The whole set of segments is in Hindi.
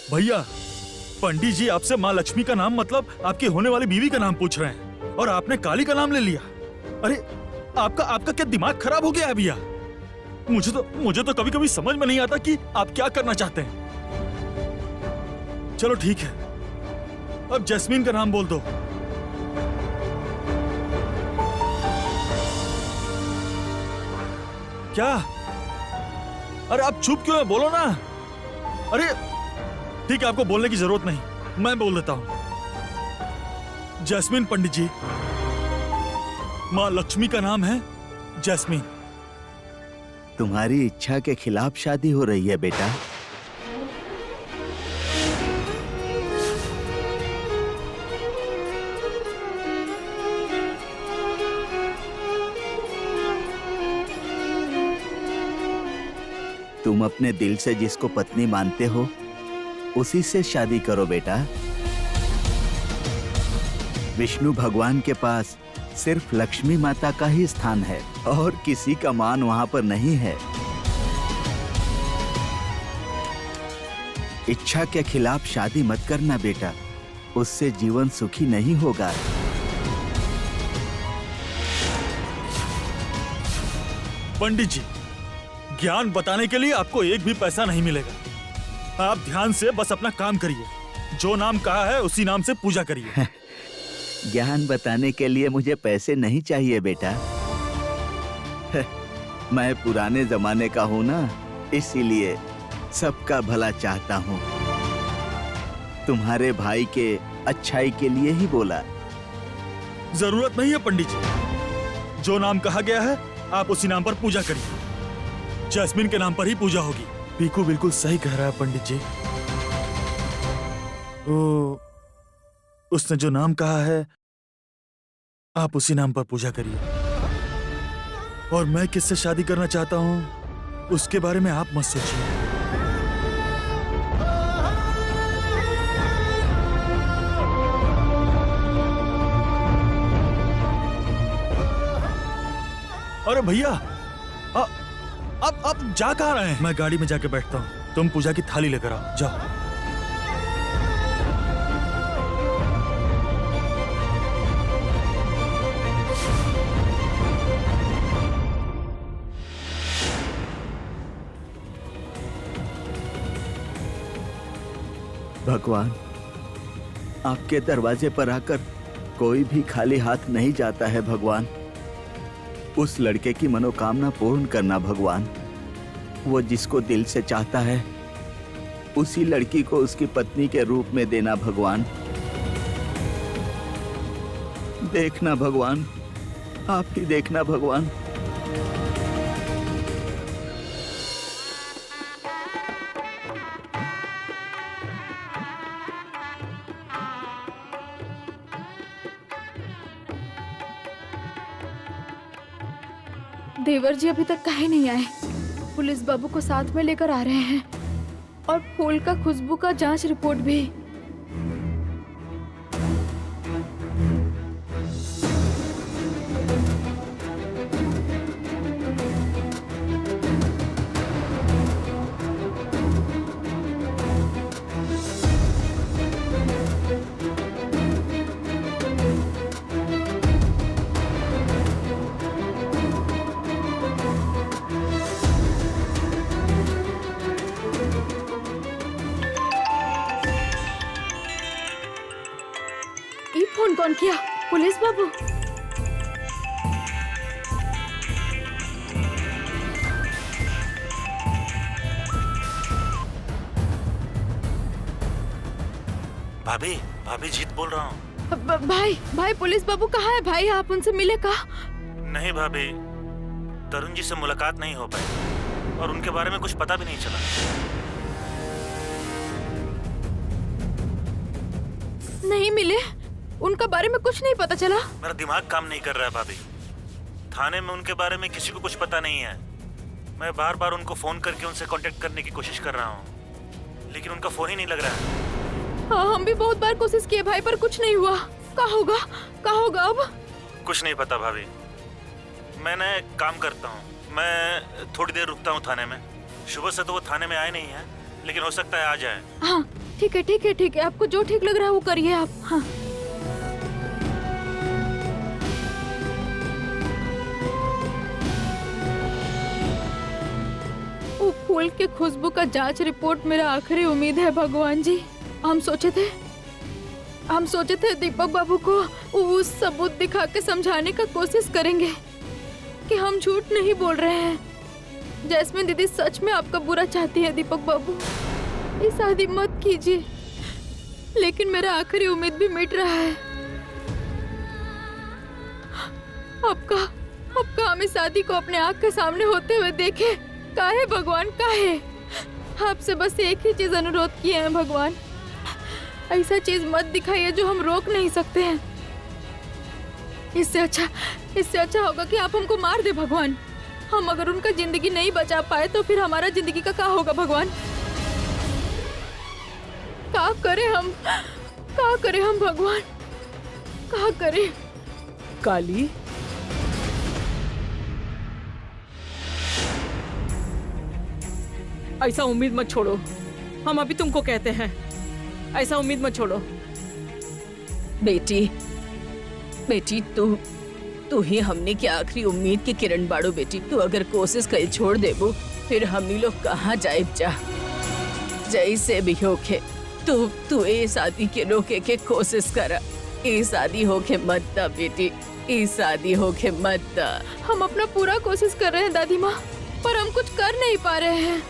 भैया, पंडित जी आपसे माँ लक्ष्मी का नाम मतलब आपकी होने वाली बीवी का नाम पूछ रहे हैं और आपने काली का नाम ले लिया। अरे आपका आपका क्या दिमाग खराब हो गया है भैया? मुझे तो कभी कभी समझ में नहीं आता कि आप क्या करना चाहते हैं। चलो ठीक है, अब जैस्मीन का नाम बोल दो। क्या? अरे आप चुप क्यों है? बोलो ना। अरे ठीक है, आपको बोलने की जरूरत नहीं, मैं बोल देता हूं। जैस्मीन पंडित जी, माँ लक्ष्मी का नाम है जैस्मीन। तुम्हारी इच्छा के खिलाफ शादी हो रही है बेटा। तुम अपने दिल से जिसको पत्नी मानते हो उसी से शादी करो बेटा। विष्णु भगवान के पास सिर्फ लक्ष्मी माता का ही स्थान है और किसी का मान वहां पर नहीं है। इच्छा के खिलाफ शादी मत करना बेटा, उससे जीवन सुखी नहीं होगा। पंडित जी, ज्ञान बताने के लिए आपको एक भी पैसा नहीं मिलेगा। आप ध्यान से बस अपना काम करिए, जो नाम कहा है उसी नाम से पूजा करिए। ज्ञान बताने के लिए मुझे पैसे नहीं चाहिए बेटा। मैं पुराने जमाने का हूं ना, इसीलिए सबका भला चाहता हूं। तुम्हारे भाई के अच्छाई के लिए ही बोला। जरूरत नहीं है पंडित जी, जो नाम कहा गया है आप उसी नाम पर पूजा करिए। जैस्मीन के नाम पर ही पूजा होगी। पीकू बिल्कुल सही कह रहा है पंडित जी। उसने जो नाम कहा है आप उसी नाम पर पूजा करिए। और मैं किससे शादी करना चाहता हूं उसके बारे में आप मत सोचिए। अरे भैया, अब जा कहाँ रहे हैं? मैं गाड़ी में जाके बैठता हूँ, तुम पूजा की थाली लेकर आओ, जाओ। भगवान, आपके दरवाजे पर आकर कोई भी खाली हाथ नहीं जाता है भगवान। उस लड़के की मनोकामना पूर्ण करना भगवान। वो जिसको दिल से चाहता है उसी लड़की को उसकी पत्नी के रूप में देना भगवान। देखना भगवान, आप ही देखना भगवान। देवर जी अभी तक काहे नहीं आए। पुलिस बाबू को साथ में लेकर आ रहे हैं और फूल का खुशबू का जांच रिपोर्ट भी। फोन कौन किया? पुलिस बाबू? भाभी जीत बोल रहा हूँ। भाई पुलिस बाबू कहाँ है? भाई आप उनसे मिले का? नहीं भाभी, तरुण जी से मुलाकात नहीं हो पाई और उनके बारे में कुछ पता भी नहीं चला। नहीं मिले? उनका बारे में कुछ नहीं पता चला? मेरा दिमाग काम नहीं कर रहा है भाभी। थाने में उनके बारे में किसी को कुछ पता नहीं है। मैं बार बार उनको फोन करके उनसे कांटेक्ट करने की कोशिश कर रहा हूँ, लेकिन उनका फोन ही नहीं लग रहा है। हाँ, हम भी बहुत बार कोशिश किए भाई, पर कुछ नहीं हुआ। क्या होगा अब? कुछ नहीं पता भाभी। मैंने काम करता हूँ, मैं थोड़ी देर रुकता हूँ थाने में। सुबह से तो वो थाने में आए नहीं है, लेकिन हो सकता है आ जाए। हाँ ठीक है ठीक है ठीक है, आपको जो ठीक लग रहा है वो करिए आप। हाँ वो फूल के खुशबू का जांच रिपोर्ट मेरा आखिरी उम्मीद है भगवान जी। हम सोचे थे दीपक बाबू को वो सबूत दिखा के समझाने का कोशिश करेंगे कि हम झूठ नहीं बोल रहे हैं। जैस्मिन दीदी सच में आपका बुरा चाहती है दीपक बाबू, ये शादी मत कीजिए। लेकिन मेरा आखिरी उम्मीद भी मिट रहा है। आपका हमें शादी को अपने आँख के सामने होते हुए देखे। काहे भगवान काहे? आपसे बस एक ही चीज अनुरोध किए हैं भगवान, ऐसा चीज मत दिखाइए जो हम रोक नहीं सकते हैं। इससे अच्छा होगा कि आप हमको मार दे भगवान। हम अगर उनका जिंदगी नहीं बचा पाए तो फिर हमारा जिंदगी का क्या होगा भगवान? क्या करें हम भगवान, क्या करें? काली, ऐसा उम्मीद मत छोड़ो। हम अभी तुमको कहते हैं, ऐसा उम्मीद मत छोड़ो। बेटी तू ही हमने की आखिरी उम्मीद की किरण बाड़ो। बेटी तू अगर कोशिश कर छोड़ देबो फिर हमनी लोग कहाँ जाए जा। जैसे भी होके तू ए शादी के रोके के कोशिश कर। ए शादी होके मत दा बेटी, ए शादी होके मत दा। हम अपना पूरा कोशिश कर रहे हैं दादी माँ, पर हम कुछ कर नहीं पा रहे हैं।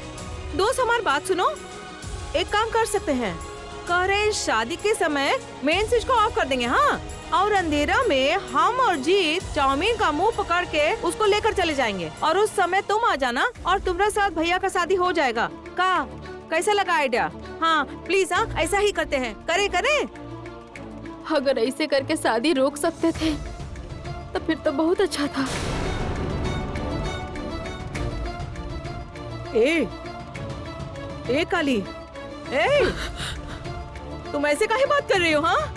दोस्त हमारी बात सुनो, एक काम कर सकते हैं, कह रहे हैं शादी के समय मेन स्विच को ऑफ कर देंगे। हाँ, और अंधेरा में हम और जीत चाउमीन का मुंह पकड़ के उसको लेकर चले जाएंगे और उस समय तुम आ जाना और तुम्हारे साथ भैया का शादी हो जाएगा। कैसा लगा आइडिया? हाँ प्लीज, हाँ ऐसा ही करते हैं। करे अगर ऐसे करके शादी रोक सकते थे तो फिर तो बहुत अच्छा था। ए काली, तुम ऐसे काहे बात कर रही हो? हाँ,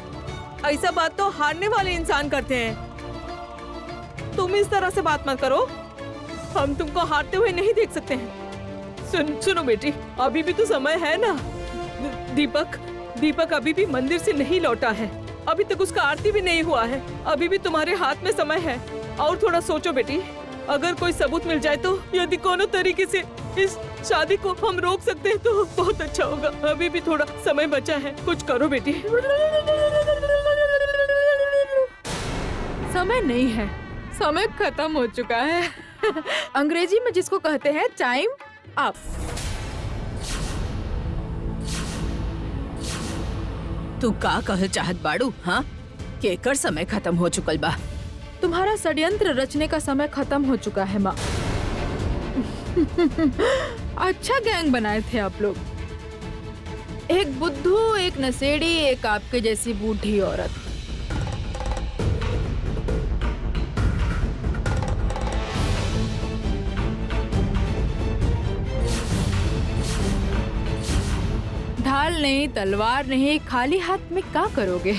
ऐसा बात तो हारने वाले इंसान करते हैं। तुम इस तरह से बात मत करो, हम तुमको हारते हुए नहीं देख सकते हैं। सुनो बेटी, अभी भी तो समय है ना। दीपक अभी भी मंदिर से नहीं लौटा है, अभी तक उसका आरती भी नहीं हुआ है। अभी भी तुम्हारे हाथ में समय है। और थोड़ा सोचो बेटी, अगर कोई सबूत मिल जाए तो यदि कोनो तरीके से इस शादी को हम रोक सकते हैं तो बहुत अच्छा होगा। अभी भी थोड़ा समय बचा है, कुछ करो बेटी। समय नहीं है, समय खत्म हो चुका है। अंग्रेजी में जिसको कहते हैं टाइम अप। तू का कह चाहत बाड़ू? हाँ, केकर समय खत्म हो चुकल बा? तुम्हारा षड्यंत्र रचने का समय खत्म हो चुका है माँ। अच्छा गैंग बनाए थे आप लोग, एक बुद्धू, एक नशेड़ी, एक आपके जैसी बूढ़ी औरत। ढाल नहीं, तलवार नहीं, खाली हाथ में क्या करोगे?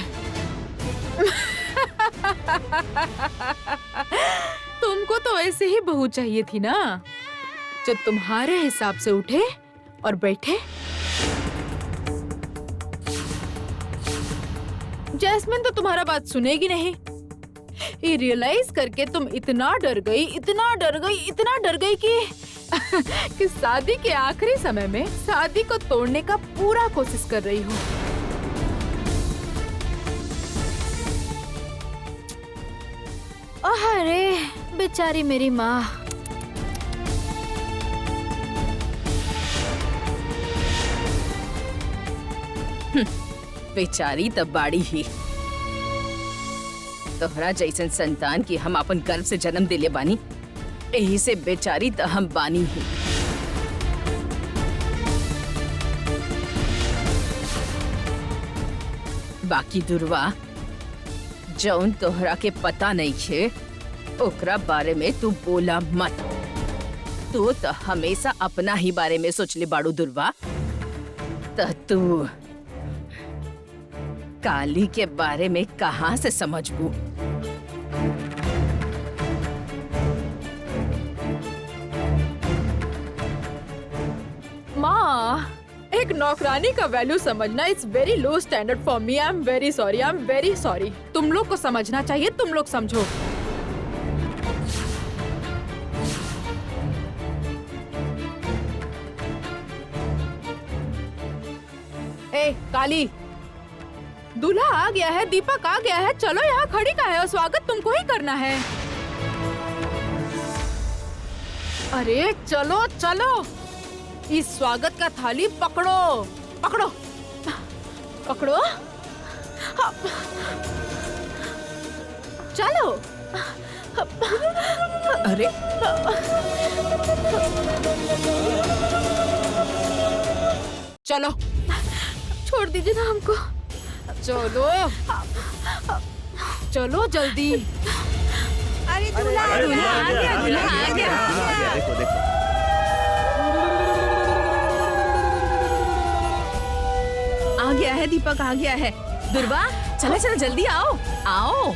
तुमको तो ऐसे ही बहू चाहिए थी ना, जो तुम्हारे हिसाब से उठे और बैठे। जैस्मिन तो तुम्हारा बात सुनेगी नहीं। ये रियलाइज करके तुम इतना डर गई कि शादी के आखिरी समय में शादी को तोड़ने का पूरा कोशिश कर रही हो। अरे बेचारी मेरी माँ। बेचारी तब बाड़ी ही। तोहरा जैसन संतान की हम अपन गर्भ से जन्म दिले बानी, यही से बेचारी त हम बानी ही। बाकी दुर्वा, जौन तोहरा के पता नहीं है ओकरा बारे में तू बोला मत। तू तो हमेशा अपना ही बारे में सोचले बाड़ू दुर्वा। त तू काली के बारे में कहाँ से समझबू? माँ, एक एक नौकरानी का वैल्यू समझना it's very low standard for me. I am very sorry, I am very sorry. तुम लोग को समझना चाहिए, तुम लोग समझो। ए काली, दूल्हा आ गया है, दीपक आ गया है, चलो यहाँ खड़ी का है और स्वागत तुमको ही करना है। अरे चलो चलो, इस स्वागत का थाली पकड़ो पकड़ो पकड़ो। हाँ। चलो। अरे चलो, छोड़ दीजिए ना हमको। चलो चलो जल्दी। अरे दूल्हा आ गया, दूल्हा आ गया। देखो देखो। आ गया है, दीपक आ गया है। दुर्वा चलो चलो जल्दी आओ आओ।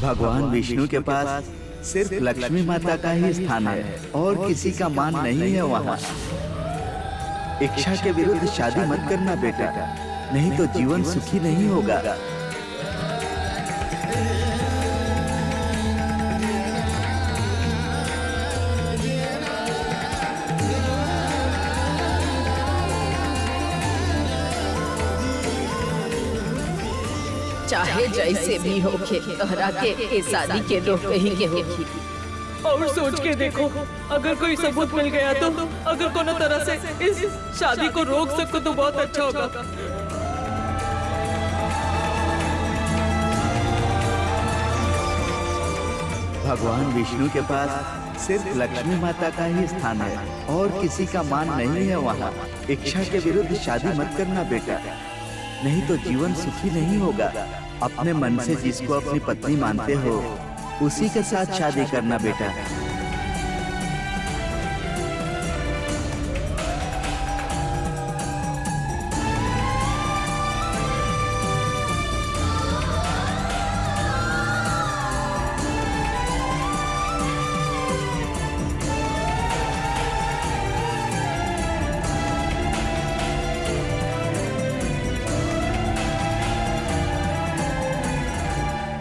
भगवान विष्णु के पास सिर्फ लक्ष्मी माता का ही स्थान है और किसी का मान नहीं है वहाँ। इच्छा के विरुद्ध शादी मत करना बेटा, नहीं तो जीवन सुखी नहीं होगा। चाहे जैसे भी होके तोहरा के शादी के रोक ही के होगी। और सोच के देखो, अगर कोई सबूत मिल गया तो अगर कोनो तरह से इस शादी को रोक सको तो बहुत अच्छा होगा। भगवान विष्णु के पास सिर्फ लक्ष्मी माता का ही स्थान है और किसी का मान नहीं है वहाँ। इच्छा के विरुद्ध शादी मत करना बेटा, नहीं तो जीवन सुखी नहीं होगा। अपने मन से जिसको अपनी पत्नी मानते हो उसी के साथ शादी करना बेटा।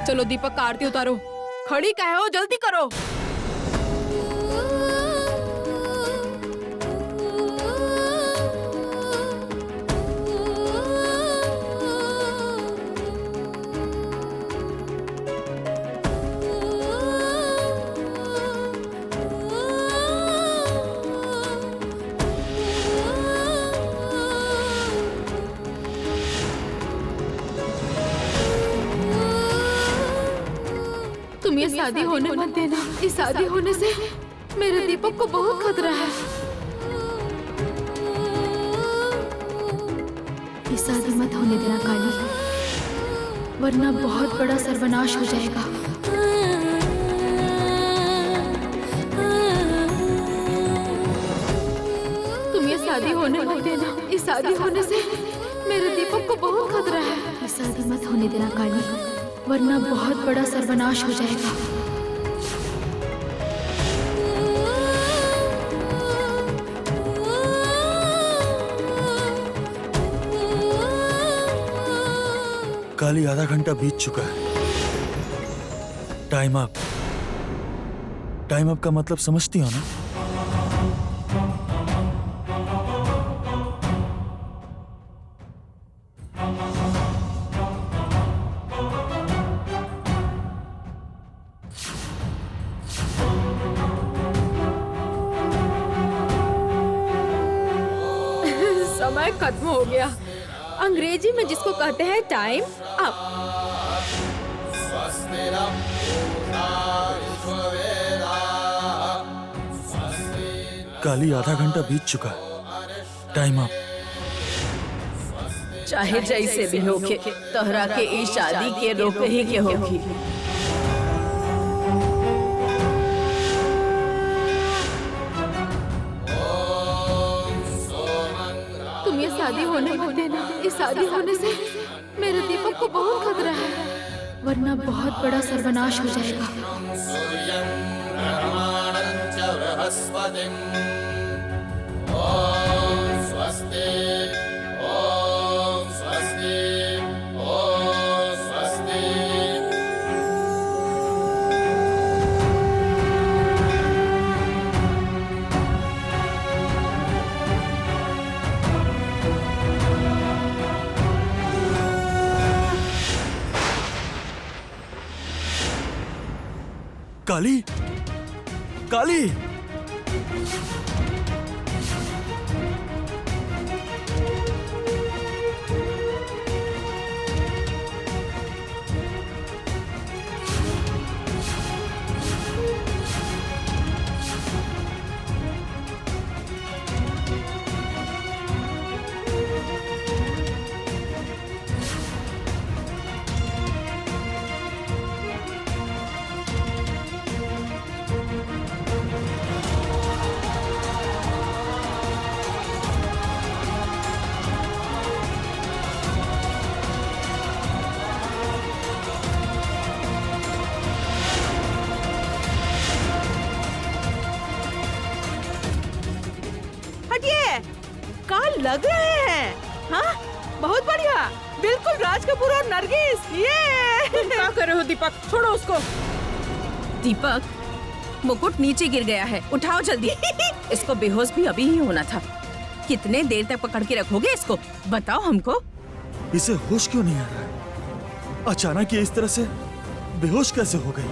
चलो दीपक का आरती उतारो। खड़ी काहे हो, जल्दी करो। तुम ये शादी होने मत देना। इस शादी होने से मेरे दीपक को बहुत खतरा है। ये शादी मत होने देना काली, वरना बहुत बड़ा सर्वनाश हो जाएगा। तुम ये शादी होने मत देना। इस शादी होने से मेरे दीपक को बहुत खतरा है। ये शादी मत होने देना काली, वरना बहुत बड़ा सर्वनाश हो जाएगा। काली, आधा घंटा बीत चुका है। Time up. टाइम अप का मतलब समझती हो ना? समय खत्म हो गया। अंग्रेजी में जिसको कहते हैं टाइम अप। काली आधा घंटा बीत चुका है। Time up. चाहे जैसे भी होके तोहरा के इस शादी के रोक ही के होगी। तुम ये शादी होने मत देना। इस शादी होने से मेरे दीपक को बहुत खतरा है, वरना बहुत बड़ा सर्वनाश हो जाएगा। काली, काली, हटिए। कहाँ लग रहे हैं? हाँ, बहुत बढ़िया, बिल्कुल राज कपूर और नरगिस। ये क्या कर रहे हो दीपक? छोड़ो उसको। दीपक, मुकुट नीचे गिर गया है, उठाओ जल्दी। इसको बेहोश भी अभी ही होना था। कितने देर तक पकड़ के रखोगे इसको, बताओ हमको। इसे होश क्यों नहीं आ रहा है? अचानक ये इस तरह से बेहोश कैसे हो गई?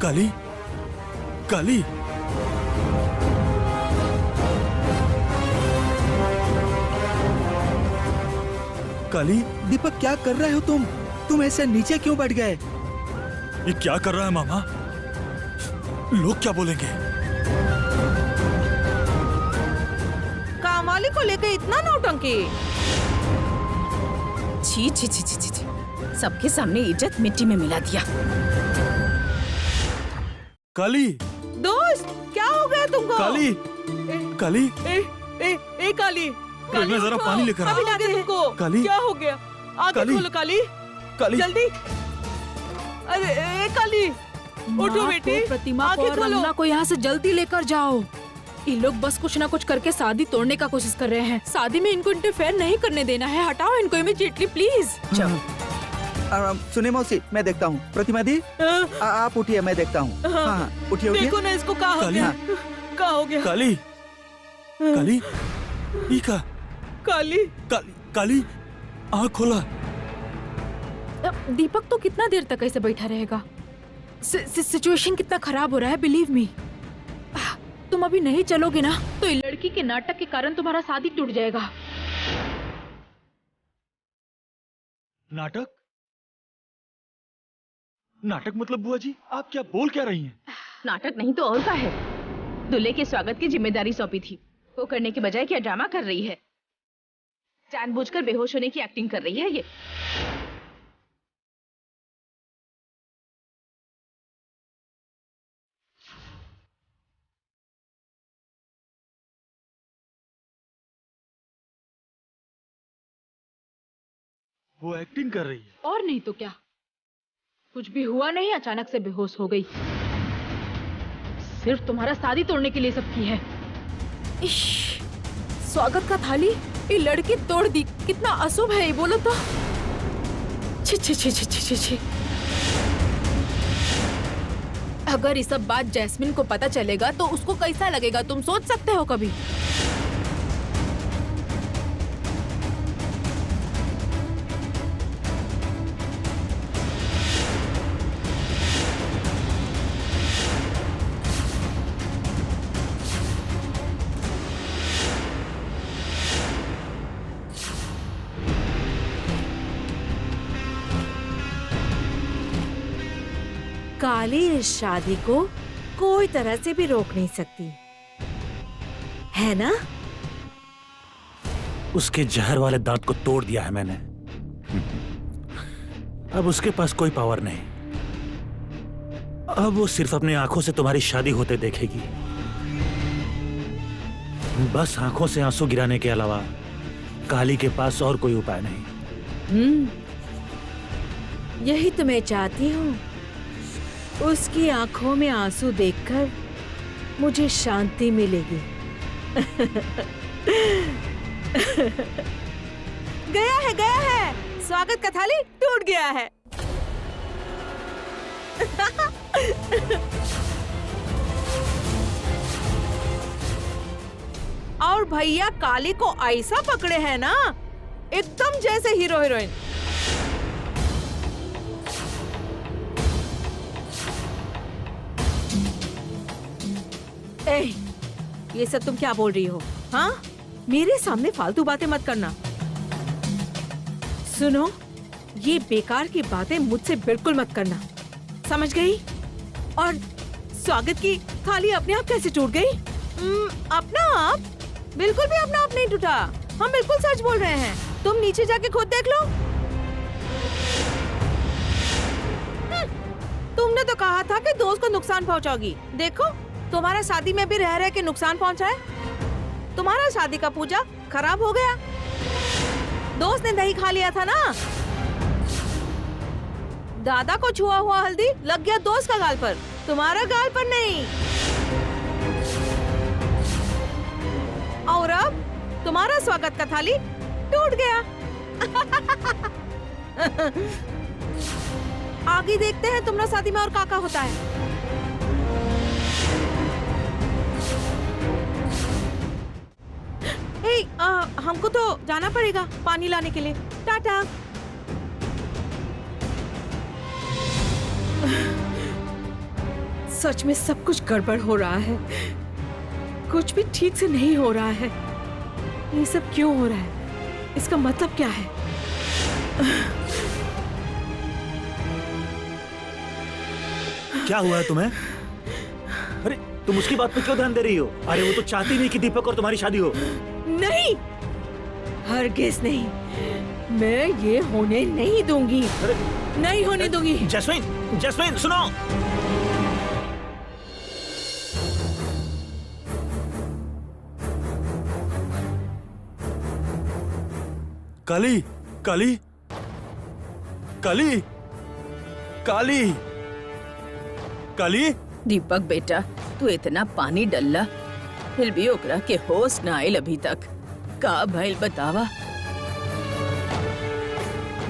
काली, काली, काली, दीपक क्या कर रहे हो तुम? तुम ऐसे नीचे क्यों बैठ गए? ये क्या कर रहा है मामा? लोग क्या बोलेंगे? कामाली को लेकर इतना नौटंकी। छी छी छी छी छी छी। सबके सामने इज्जत मिट्टी में मिला दिया। काली, दोस्त, क्या हो गया तुमको? काली, काली, ए काली, मैं जरा पानी लेकर आ। अभी ला दे तुमको। काली, क्या हो गया? आगे काली, खोलो काली, काली, जल्दी। अरे ए काली, उठो बेटी। प्रतिमा को आगे और खोलो। रंजना को यहाँ से जल्दी लेकर जाओ। ये लोग बस कुछ ना कुछ करके शादी तोड़ने का कोशिश कर रहे हैं। शादी में इनको इंटरफेयर नहीं करने देना है। हटाओ इनको इमीडिएटली प्लीज। सुने मौसी, मैं देखता हूँ। प्रतिमा दी, आप उठिए, मैं देखता हूँ। हाँ, उठिए उठिए। देखो ना इसको, कहाँ हो काली, गया? कहाँ हो गया? काली, काली, ये का? काली, काली, काली, आँख खोला। दीपक तो कितना देर तक ऐसे बैठा रहेगा? सिचुएशन कितना खराब हो रहा है, बिलीव मी। तुम अभी नहीं चलोगे ना तो ये लड़की के नाटक के कारण तुम्हारा शादी टूट जाएगा। नाटक? नाटक मतलब बुआ जी, आप क्या बोल क्या रही हैं? नाटक नहीं तो और क्या है? दूल्हे के स्वागत की जिम्मेदारी सौंपी थी, वो करने के बजाय क्या ड्रामा कर रही है? जानबूझकर बेहोश होने की एक्टिंग कर रही है ये। वो एक्टिंग कर रही है। और नहीं तो क्या, कुछ भी हुआ नहीं, अचानक से बेहोश हो गई। सिर्फ तुम्हारा शादी तोड़ने के लिए सब की है। इश, स्वागत का थाली ये लड़की तोड़ दी। कितना अशुभ है ये, बोलो तो। छी छी छी छी छी छी छी। अगर ये सब बात जैस्मिन को पता चलेगा तो उसको कैसा लगेगा, तुम सोच सकते हो कभी? काली इस शादी को कोई तरह से भी रोक नहीं सकती, है ना? उसके जहर वाले दांत को तोड़ दिया है मैंने। अब उसके पास कोई पावर नहीं। अब वो सिर्फ अपनी आंखों से तुम्हारी शादी होते देखेगी, बस आंखों से आंसू गिराने के अलावा काली के पास और कोई उपाय नहीं। यही तो मैं चाहती हूँ। उसकी आंखों में आंसू देखकर मुझे शांति मिलेगी। गया है, स्वागत का थाली टूट गया है। और भैया काली को ऐसा पकड़े हैं ना, एकदम जैसे हीरो हीरोइन। ए, ये सब तुम क्या बोल रही हो? हाँ, मेरे सामने फालतू बातें मत करना। सुनो, ये बेकार की बातें मुझसे बिल्कुल मत करना, समझ गई? और स्वागत की थाली अपने आप कैसे टूट गई? अपना आप? बिल्कुल भी अपना आप नहीं टूटा। हम बिल्कुल सच बोल रहे हैं। तुम नीचे जाके खुद देख लो। तुमने तो कहा था कि दोस्त को नुकसान पहुंचाओगी। देखो, तुम्हारा शादी में भी रह रहे के नुकसान पहुंचा है। तुम्हारा शादी का पूजा खराब हो गया। दोस्त ने दही खा लिया था ना। दादा को छुआ हुआ हल्दी लग गया दोस्त का गाल पर, तुम्हारा गाल पर नहीं। और अब तुम्हारा स्वागत का थाली टूट गया। आगे देखते हैं तुम्हारा शादी में और काका होता है। हमको तो जाना पड़ेगा पानी लाने के लिए। टाटा। सच में सब कुछ गड़बड़ हो रहा है, कुछ भी ठीक से नहीं हो रहा है। ये सब क्यों हो रहा है? इसका मतलब क्या है? क्या हुआ है तुम्हें? अरे तुम उसकी बात पे क्यों ध्यान दे रही हो? अरे वो तो चाहती नहीं कि दीपक और तुम्हारी शादी हो। नहीं, हरगिज नहीं। मैं ये होने नहीं दूंगी। नहीं होने दूंगी। जैस्मीन, जैस्मीन सुनो। काली, काली, काली, काली, काली। दीपक बेटा, तू इतना पानी डल्ला फिर भी ओकरा के होश न आयल अभी तक। का भइल बतावा?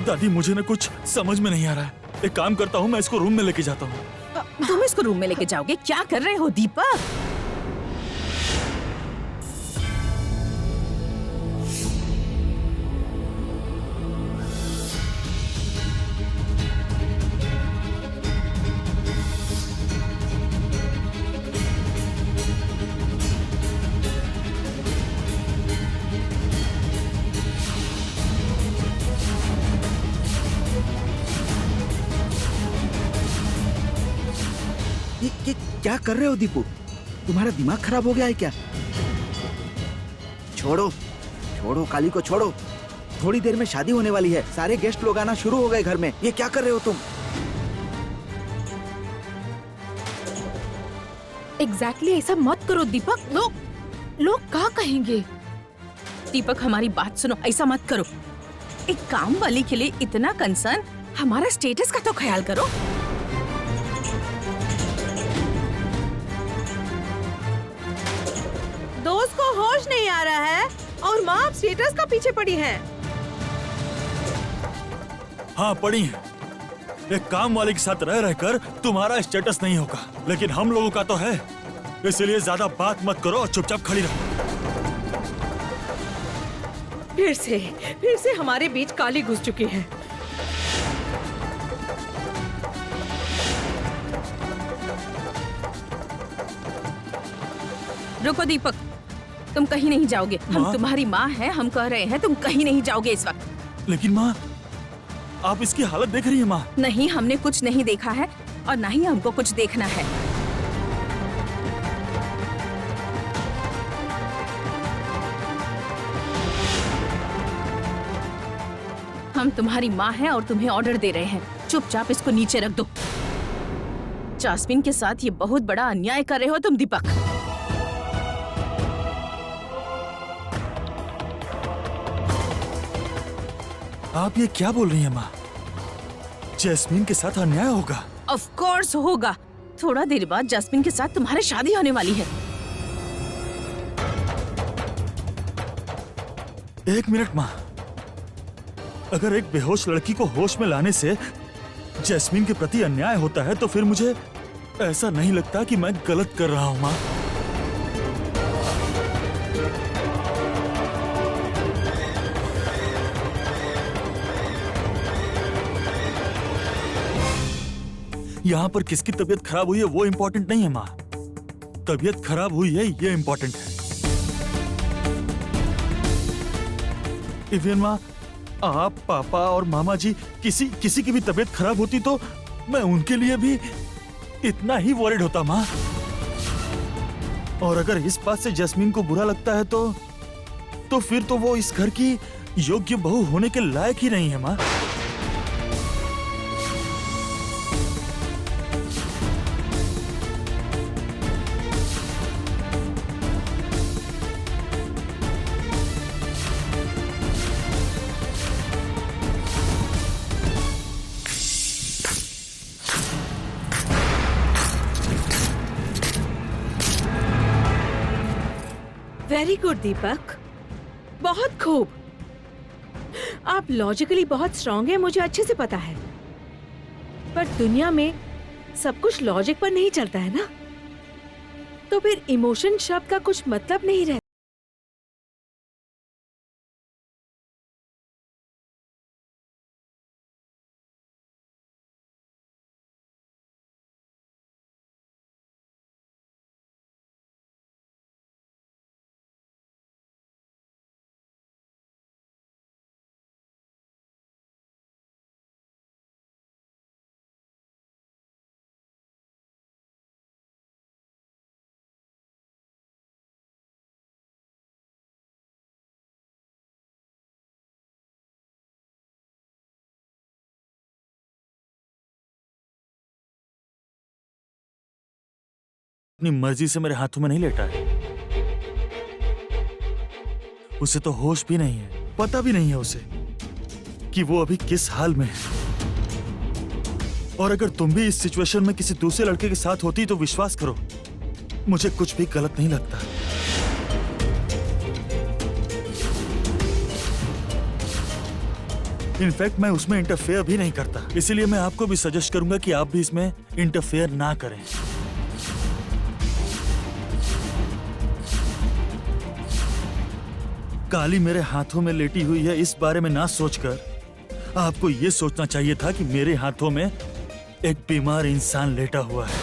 दादी, मुझे ना कुछ समझ में नहीं आ रहा है। एक काम करता हूँ, मैं इसको रूम में लेके जाता हूँ। तुम इसको रूम में लेके जाओगे? क्या कर रहे हो दीपक? ये क्या कर रहे हो दीपू? तुम्हारा दिमाग खराब हो गया है क्या? छोड़ो, छोड़ो काली को छोड़ो। थोड़ी देर में शादी होने वाली है, सारे गेस्ट लोग आना शुरू हो गए घर में। ये क्या कर रहे हो तुम? एग्जैक्टली ऐसा मत करो दीपक। लोग क्या कहेंगे? दीपक हमारी बात सुनो, ऐसा मत करो। एक काम वाली के लिए इतना कंसर्न, हमारा स्टेटस का तो ख्याल करो। दोस्त को होश नहीं आ रहा है और माँ अब स्टेटस का पीछे पड़ी है। हाँ, पड़ी है। एक काम वाले के साथ रह रहकर तुम्हारा स्टेटस नहीं होगा, लेकिन हम लोगों का तो है। इसलिए ज्यादा बात मत करो और चुपचाप खड़ी रहो। फिर से हमारे बीच काली घुस चुकी है। रुको दीपक, तुम कहीं नहीं जाओगे। हम तुम्हारी माँ हैं, हम कह रहे हैं तुम कहीं नहीं जाओगे इस वक्त। लेकिन माँ, आप इसकी हालत देख रही हैं माँ? नहीं, हमने कुछ नहीं देखा है और ना ही हमको कुछ देखना है। हम तुम्हारी माँ हैं और तुम्हें ऑर्डर दे रहे हैं। चुपचाप इसको नीचे रख दो। जास्मिन के साथ ये बहुत बड़ा अन्याय कर रहे हो तुम दीपक। आप ये क्या बोल रही हैं माँ? जैस्मीन के साथ अन्याय होगा? ऑफ कोर्स होगा। थोड़ा देर बाद जास्मिन के साथ तुम्हारी शादी होने वाली है। एक मिनट माँ, अगर एक बेहोश लड़की को होश में लाने से जैस्मीन के प्रति अन्याय होता है तो फिर मुझे ऐसा नहीं लगता कि मैं गलत कर रहा हूँ माँ। यहाँ पर किसकी तबीयत खराब हुई है वो इम्पोर्टेंट नहीं है माँ। तबीयत खराब हुई है ये इम्पोर्टेंट है। इवन माँ, आप, पापा और मामा जी किसी की भी तबीयत खराब होती तो मैं उनके लिए भी इतना ही वॉरिड होता माँ। और अगर इस बात से जैस्मीन को बुरा लगता है तो फिर तो वो इस घर की योग्य बहू होने के लायक ही नहीं है माँ। वेरी गुड दीपक, बहुत खूब। आप लॉजिकली बहुत स्ट्रांग हैं, मुझे अच्छे से पता है। पर दुनिया में सब कुछ लॉजिक पर नहीं चलता है ना, तो फिर इमोशन शब्द का कुछ मतलब नहीं रहता। अपनी मर्जी से मेरे हाथों में नहीं लेटा है। उसे तो होश भी नहीं है, पता भी नहीं है उसे कि वो अभी किस हाल में है। और अगर तुम भी इस सिचुएशन में किसी दूसरे लड़के के साथ होती तो विश्वास करो, मुझे कुछ भी गलत नहीं लगता। इनफैक्ट मैं उसमें इंटरफेयर भी नहीं करता। इसीलिए मैं आपको भी सजेस्ट करूंगा कि आप भी इसमें इंटरफेयर ना करें। काली मेरे हाथों में लेटी हुई है इस बारे में ना सोचकर आपको ये सोचना चाहिए था कि मेरे हाथों में एक बीमार इंसान लेटा हुआ है।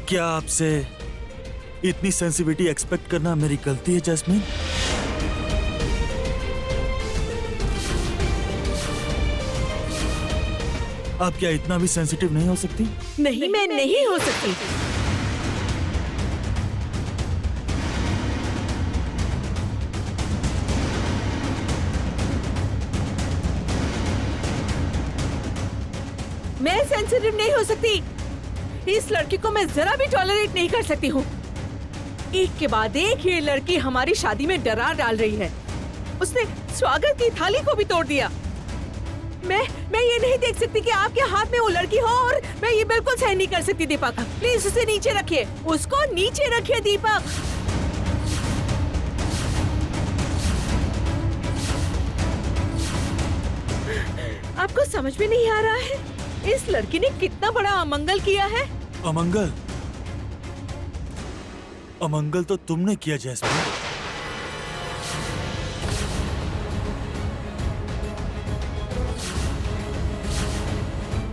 क्या आपसे इतनी सेंसिटिविटी एक्सपेक्ट करना मेरी गलती है जैस्मीन? आप क्या इतना भी सेंसिटिव नहीं हो सकती? नहीं, मैं नहीं हो सकती। मैं सेंसिटिव नहीं हो सकती। इस लड़की को मैं जरा भी टॉलरेट नहीं कर सकती हूँ। एक के बाद एक ये लड़की हमारी शादी में दरार डाल रही है। उसने स्वागत की थाली को भी तोड़ दिया। मैं ये नहीं देख सकती कि आपके हाथ में वो लड़की हो, और मैं ये बिल्कुल सहन नहीं कर सकती। दीपक, प्लीज उसे नीचे रखिए, उसको नीचे रखिए दीपक। आपको समझ में नहीं आ रहा है इस लड़की ने कितना बड़ा अमंगल किया है? अमंगल? अमंगल तो तुमने किया जैस्मीन।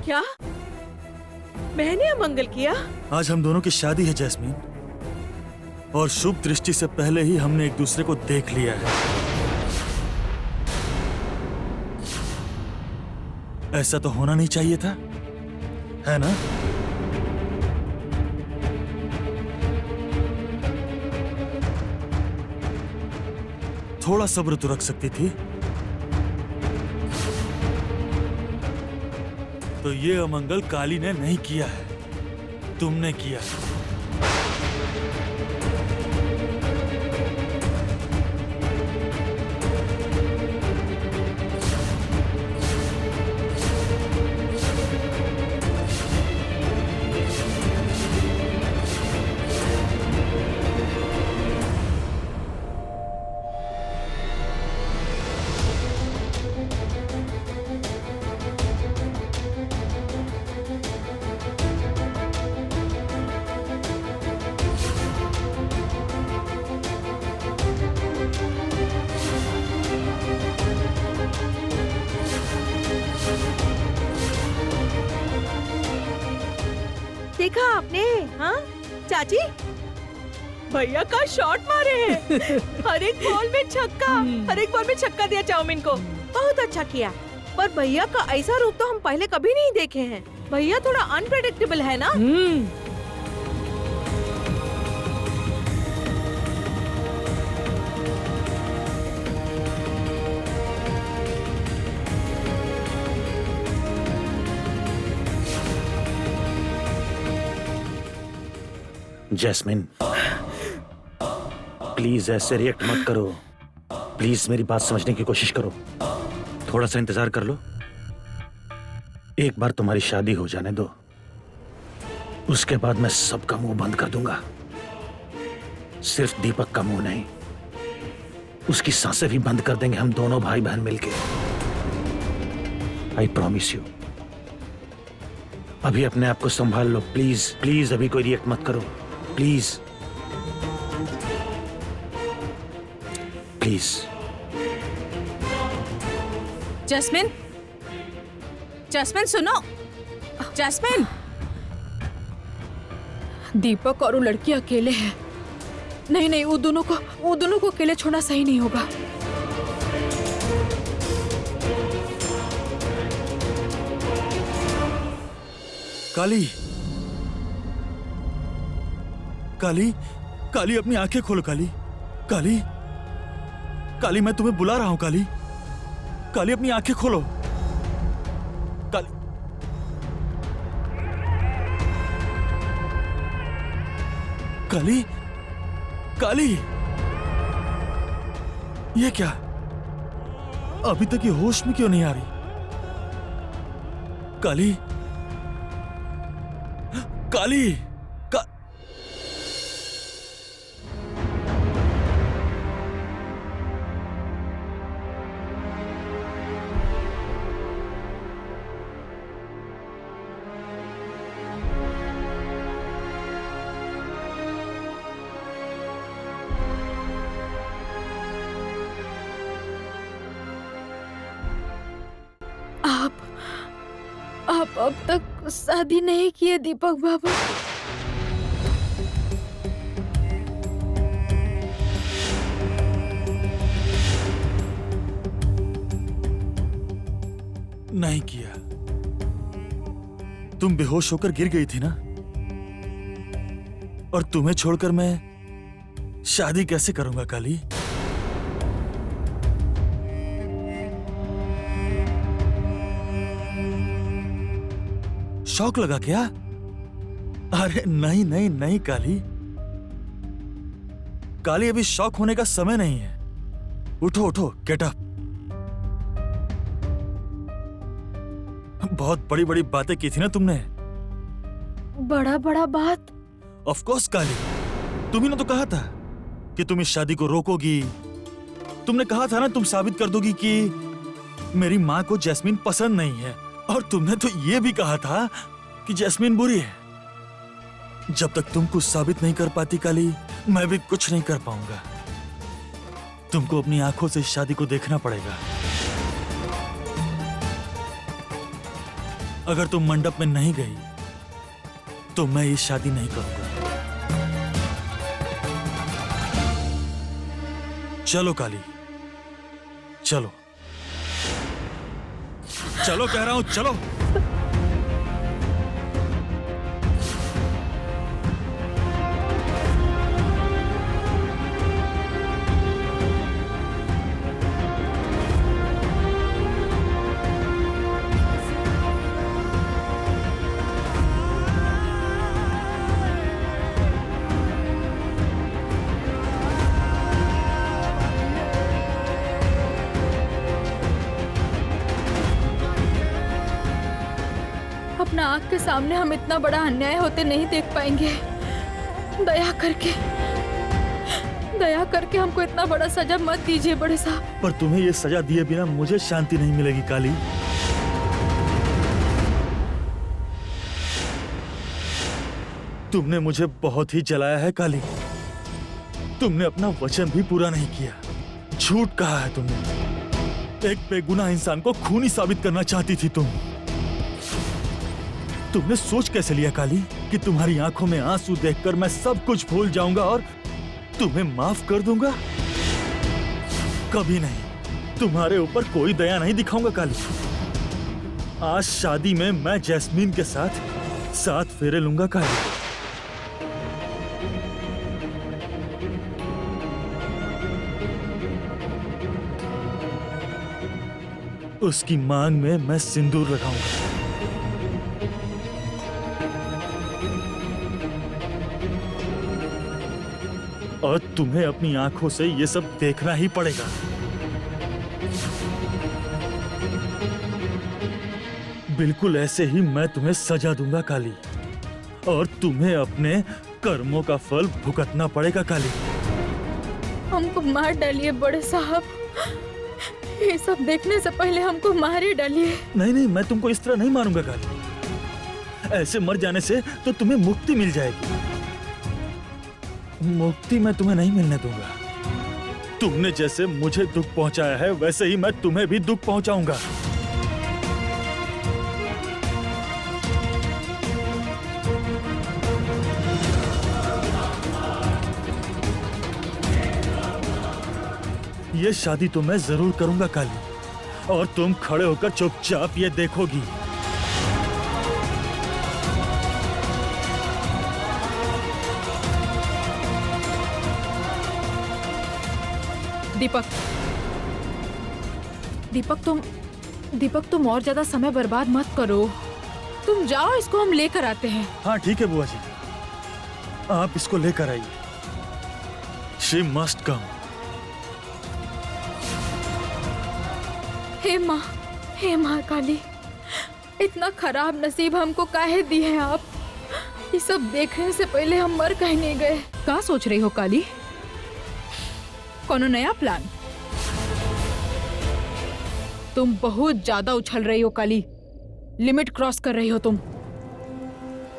क्या मैंने अमंगल किया? आज हम दोनों की शादी है जैस्मीन, और शुभ दृष्टि से पहले ही हमने एक दूसरे को देख लिया है। ऐसा तो होना नहीं चाहिए था, है ना? थोड़ा सब्र तो रख सकती थी। तो ये अमंगल काली ने नहीं किया है, तुमने किया है। देखा आपने? हाँ चाची, भैया का शॉट मारे हैं। हर एक बॉल में छक्का, हर एक बॉल में छक्का दिया चाउमीन को। बहुत अच्छा किया। पर भैया का ऐसा रूप तो हम पहले कभी नहीं देखे हैं। भैया थोड़ा अनप्रेडिक्टेबल है ना? जैस्मिन, प्लीज ऐसे रिएक्ट मत करो। प्लीज मेरी बात समझने की कोशिश करो। थोड़ा सा इंतजार कर लो। एक बार तुम्हारी शादी हो जाने दो, उसके बाद मैं सबका मुंह बंद कर दूंगा। सिर्फ दीपक का मुंह नहीं, उसकी सांसें भी बंद कर देंगे हम दोनों भाई बहन मिलके। I promise you. अभी अपने आप को संभाल लो प्लीज। प्लीज अभी कोई रिएक्ट मत करो प्लीज। प्लीज। जैस्मिन, जैस्मिन सुनो। जैस्मिन, दीपक और वो लड़की अकेले हैं। नहीं नहीं, वो दोनों को अकेले छोड़ना सही नहीं होगा। काली, काली, काली अपनी आंखें खोलो। काली, काली, काली मैं तुम्हें बुला रहा हूं। काली, काली अपनी आंखें खोलो। काली, काली, काली, ये क्या? अभी तक ये होश में क्यों नहीं आ रही? काली, काली, आप अब तक शादी नहीं किए दीपक बाबू? नहीं किया। तुम बेहोश होकर गिर गई थी ना, और तुम्हें छोड़कर मैं शादी कैसे करूंगा काली? शौक लगा क्या? अरे नहीं नहीं नहीं काली, काली अभी शौक होने का समय नहीं है। उठो उठो, गेट अप। बहुत बड़ी बड़ी बातें की थी ना तुमने। बड़ा बड़ा बात? ऑफ कोर्स काली, तुम ही ने तो कहा था कि तुम इस शादी को रोकोगी। तुमने कहा था ना तुम साबित कर दोगी कि मेरी माँ को जैस्मीन पसंद नहीं है। और तुमने तो ये भी कहा था कि जैस्मीन बुरी है। जब तक तुम कुछ साबित नहीं कर पाती काली, मैं भी कुछ नहीं कर पाऊंगा। तुमको अपनी आंखों से इस शादी को देखना पड़ेगा। अगर तुम मंडप में नहीं गई तो मैं ये शादी नहीं करूंगा। चलो काली, चलो चलो, कह रहा हूं चलो। अपना आँख के सामने हम इतना बड़ा अन्याय होते नहीं देख पाएंगे। दया करके हमको इतना बड़ा सजा मत दीजिए बड़े साहब। पर तुम्हें ये सजा दिए बिना मुझे शांति नहीं मिलेगी काली। तुमने मुझे बहुत ही जलाया है काली। तुमने अपना वचन भी पूरा नहीं किया, झूठ कहा है तुमने। एक बेगुनाह इंसान को खूनी साबित करना चाहती थी तुमने सोच कैसे लिया काली कि तुम्हारी आंखों में आंसू देखकर मैं सब कुछ भूल जाऊंगा और तुम्हें माफ कर दूंगा? कभी नहीं। तुम्हारे ऊपर कोई दया नहीं दिखाऊंगा काली। आज शादी में मैं जैस्मीन के साथ 7 फेरे लूंगा काली। उसकी मांग में मैं सिंदूर लगाऊंगा। और तुम्हें अपनी आंखों से ये सब देखना ही पड़ेगा। बिल्कुल ऐसे ही मैं तुम्हें सजा दूंगा काली, और तुम्हें अपने कर्मों का फल भुगतना पड़ेगा काली। हमको मार डालिए बड़े साहब, ये सब देखने से पहले हमको मार ही डालिए। नहीं, मैं तुमको इस तरह नहीं मारूंगा काली। ऐसे मर जाने से तो तुम्हें मुक्ति मिल जाएगी। मुक्ति मैं तुम्हें नहीं मिलने दूंगा। तुमने जैसे मुझे दुख पहुंचाया है वैसे ही मैं तुम्हें भी दुख पहुंचाऊंगा। ये शादी तो मैं जरूर करूंगा काली, और तुम खड़े होकर चुपचाप ये देखोगी। दीपक तुम और ज्यादा समय बर्बाद मत करो। तुम जाओ, इसको हम लेकर आते हैं। हाँ ठीक है बुआ जी, आप इसको लेकर आइए। She must come. हे माँ काली, इतना खराब नसीब हमको काहे दी है आप? ये सब देखने से पहले हम मर कहीं नहीं गए। क्या सोच रही हो काली? कोनो नया प्लान? तुम बहुत ज्यादा उछल रही हो काली, लिमिट क्रॉस कर रही हो तुम।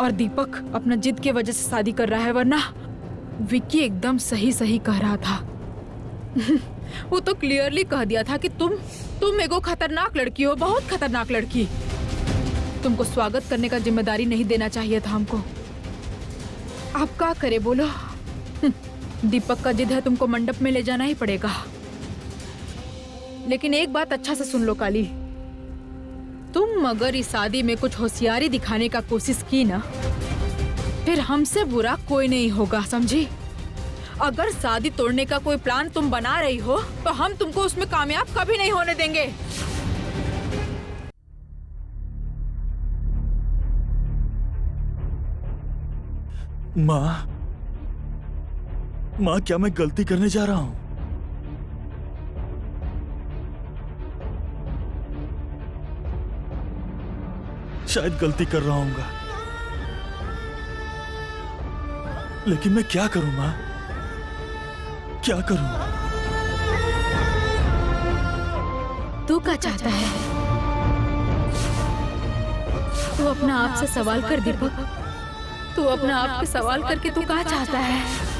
और दीपक अपना जिद की वजह से शादी कर रहा है, वरना विक्की एकदम सही कह रहा था। वो तो क्लियरली कह दिया था कि तुम एगो खतरनाक लड़की हो, बहुत खतरनाक लड़की। तुमको स्वागत करने का जिम्मेदारी नहीं देना चाहिए था हमको। आप क्या करे बोलो? दीपक का जिद है, तुमको मंडप में ले जाना ही पड़ेगा। लेकिन एक बात अच्छा से सुन लो काली, तुम अगर इस शादी में कुछ होशियारी दिखाने का कोशिश की ना, फिर हमसे बुरा कोई नहीं होगा, समझी? अगर शादी तोड़ने का कोई प्लान तुम बना रही हो तो हम तुमको उसमें कामयाब कभी नहीं होने देंगे। माँ क्या मैं गलती करने जा रहा हूँ? शायद गलती कर रहा हूँगा, लेकिन मैं क्या करूँ माँ? क्या करूँ? तू क्या चाहता है? तू अपना आप से सवाल कर दीपक। तू अपना आप से सवाल करके तू क्या चाहता है?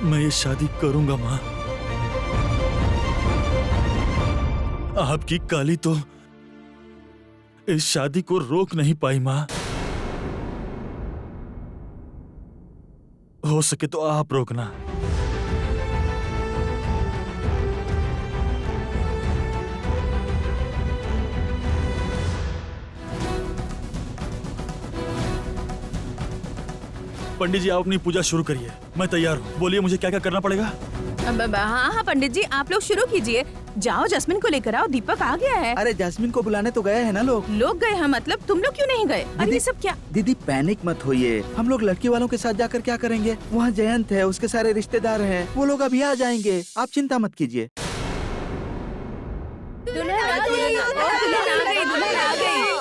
मैं ये शादी करूंगा माँ। आपकी काली तो इस शादी को रोक नहीं पाई माँ। हो सके तो आप रोकना। पंडित जी आप अपनी पूजा शुरू करिए, मैं तैयार हूँ। बोलिए मुझे क्या क्या करना पड़ेगा? हाँ पंडित जी, आप लोग शुरू कीजिए। जाओ जैस्मिन को लेकर आओ, दीपक आ गया है। अरे जैस्मिन को बुलाने तो गए हैं ना लोग गए हैं मतलब? तुम लोग क्यों नहीं गए? अरे ये सब क्या? दीदी पैनिक मत होइए, हम लोग लड़की वालों के साथ जाकर क्या करेंगे? वहाँ जयंत है, उसके सारे रिश्तेदार हैं, वो लोग अभी आ जाएंगे, आप चिंता मत कीजिए। दुल्हन आ गई।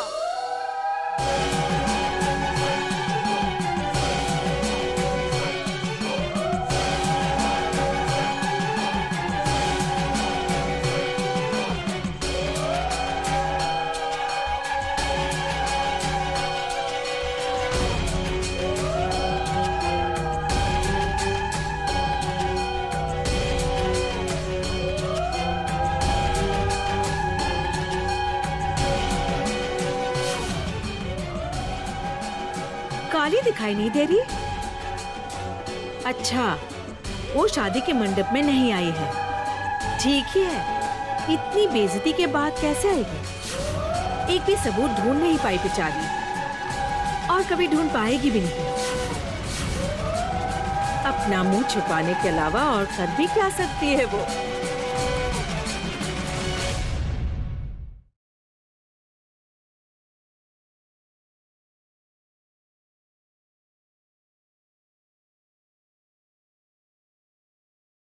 काली दिखाई नहीं दे रही। अच्छा, वो शादी के मंडप में नहीं आई है। ठीक ही है, इतनी बेइज्जती के बाद कैसे आएगी? एक भी सबूत ढूंढ नहीं पाई बेचारी, और कभी ढूंढ पाएगी भी नहीं। अपना मुंह छुपाने के अलावा और कर भी क्या सकती है वो?